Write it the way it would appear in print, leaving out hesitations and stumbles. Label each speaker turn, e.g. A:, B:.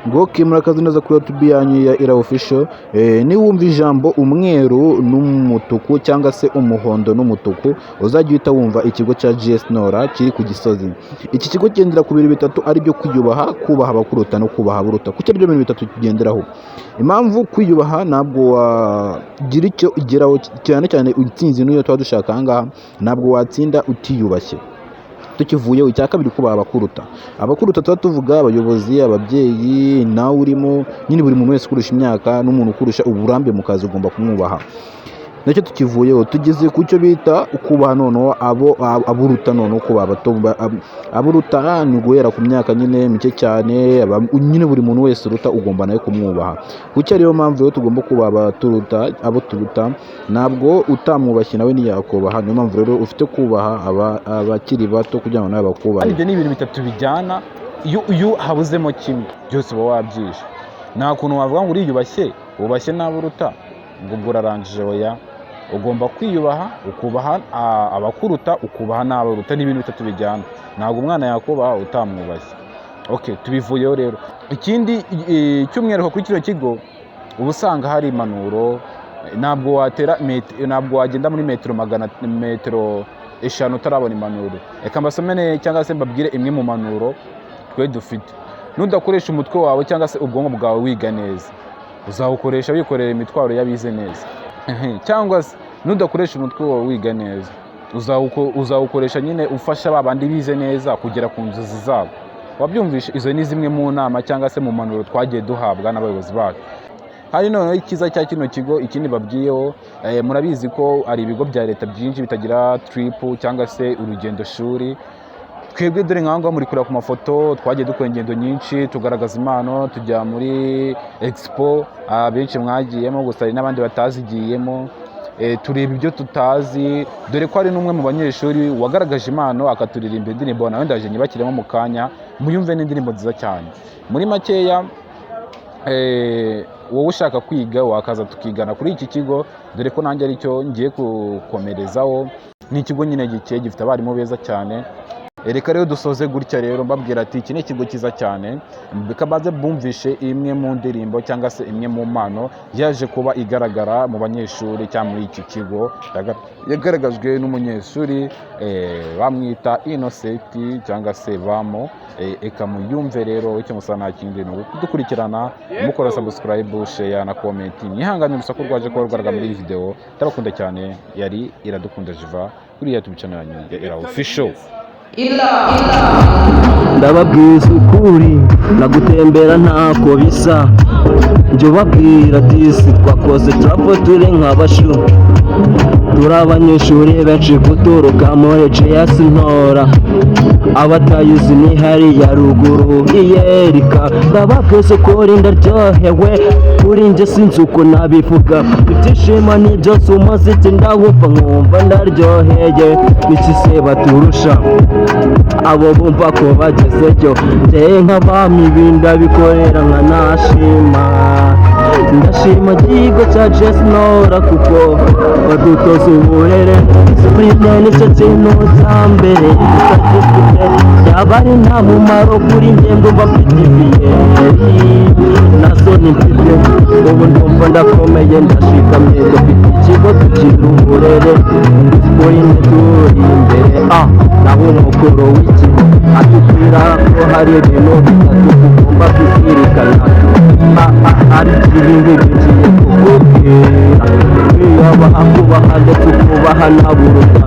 A: ngo murakaze neza kuri YouTube yanyu ya Ira Official. Ni wumva ijambo umweru n'umutuku cyangwa se umuhondo n'umutuku uzajya uhita wumva ikigo cya GS Nora kiri ku Gisozi. Iki kigo kigendera ku bintu bitatu ari byo kwiyubaha, kubaha abakuruta no kubaha abaruta. Kuki ari byo bintu bitatu kigenderaho? Impamvu kwiyubaha ntabwo wagira icyo ugeraho, cyane cyane intsinzi niyo tuba dushaka aha ngaha, ntabwo watsinda utiyubashye. Tukivuyeho icya kabiri kubaha abakuruta tuba tuvuga abayobozi, ababyeyi, nawe urimo, nyine buri muntu wese ukurusha imyaka n'umuntu ukurusha uburambe mu kazi ugomba kumwubaha. Nacyo tukivuyeho tugeze ku cyo bita kubaha noneho aburuta, noneho kubaha aburuta ni guhera ku myaka nyine mike cyane, nyine buri muntu wese uruta ugomba nawe kumwubaha. Kuki ariyo mpamvu rero tugomba kubaha abo turuta, ntabwo utamwubashye nawe ntiyakubaha. Niyo mpamvu rero ufite kubaha abakiri bato kugira ngo nawe bakubahe.
B: Ibyo ni ibintu bitatu bijyana, iyo habuzemo kimwe byose uba wabyishe. Nta kuntu wavuga ngo uriyubashye wubashye n'aburuta ngo urarangije. Oya, ugomba kwiyubaha, ukubaha abakuruta, ukubaha n'abaruta. N'ibintu bitatu bijyana, ntabwo umwana yakubaha utamwubashye. Okay, tubivuyeho rero. Ikindi cy'umwihariko kuri kino kigo uba usanga hari impanuro. Ntabwo wagenda muri metero 5 utarabona impanuro. Reka mbasomene cyangwa se mbabwire imwe mu mpanuro twe dufite. Nudakoresha umutwe wawe cyangwa se ubwonko bwawe wiga neza, uzawukoresha wikorera imitwaro y'abize neza. Cyangwa se nudakoresha umutwe wawe wiga neza, uzawukoresha nyine ufasha babandi bize neza kugera ku nzozi zabo. Wabyumvishe? Izo ni zimwe mu nama cyangwa se mu mpanuro twagiye duhabwa n'abayobozi bacu. Hari noneho ikiza cya kino kigo, ikindi babwiyeho, murabizi ko ari ibigo bya leta byinshi bitagira trip cyangwa se urugendo shuri. Twebwe dore nk'aho muri kureba ku mafoto, twagiye dukora ingendo nyinshi tugaragaza impano, tujya muri expo, benshi mwagiyemo, gusa hari n'abandi batazigiyemo. Tureba ibyo tutazi, dore ko hari n'umwe mu banyeshuri wagaragaje impano akaturirimba indirimbo, nawe ndaje nyibakiremo mu kanya muyumve n'indirimbo nziza cyane. Muri makeya, wowe ushaka kwiga wakaza tukigana kuri iki kigo, dore ko nanjye aricyo ngiye gukomerezaho. Ni ikigo nyine gifite abarimu beza cyane. Reka rero dusoze gutya rero mbabwira ati iki ni ikigo cyiza cyane. Bikabaze bumvishe imwe mu ndirimbo cyangwa se imwe mu mpano yaje kuba igaragara mu banyeshuri cyangwa muri iki kigo, yagaragajwe n'umunyeshuri bamwita Innocent cyangwa se Bamo. Eka muyumve rero, icyo musa nta kindi ni kudukurikirana, mukora subscribe, share na comment. Nihangane urusaku rwaje kuba rwaraga muri iyi video. Ndabakunda cyane, yari Iradukunda Jiva kuri YouTube channel yanyu ya Ira Official.
C: Ndababwiza ukuri, nagutembera ntako bisa. Njye babwira disi twakoze travel turi nk'abashu, turi abanyeshuri benshi guturuka muri GS Nora. Abatayizi ni hariya ruguru iyerika. Ndababwiza ukuri ndaryohewe, kuri njye sinzi uko nabivuga. Ibyishimo ni byose umuziki ndawumva nkumva ndaryoheye. Iki se baturusha abo bumva ko bagezeyo, njye nk'abami binda bikorera nka nashima. Ndashima ikigo cya GS Nora kuko badutoza uburere. Discipline nicyo kintu cya mbere dufite, yaba ari nta mumaro kuri njye ndumva mfite ibiyeri nazo ni mfite. Ubu ndumva ndakomeye ndashikamye, dufite ikigo tugira uburere. Discipline turi imbere, naho umukuru w'ikigo atubwira ko hari ibintu bitatu tugomba kuzirikana. Hari ibintu bigiye kukubwira, kwiyubaha, kubaha ndetse ukubaha n'aburuta.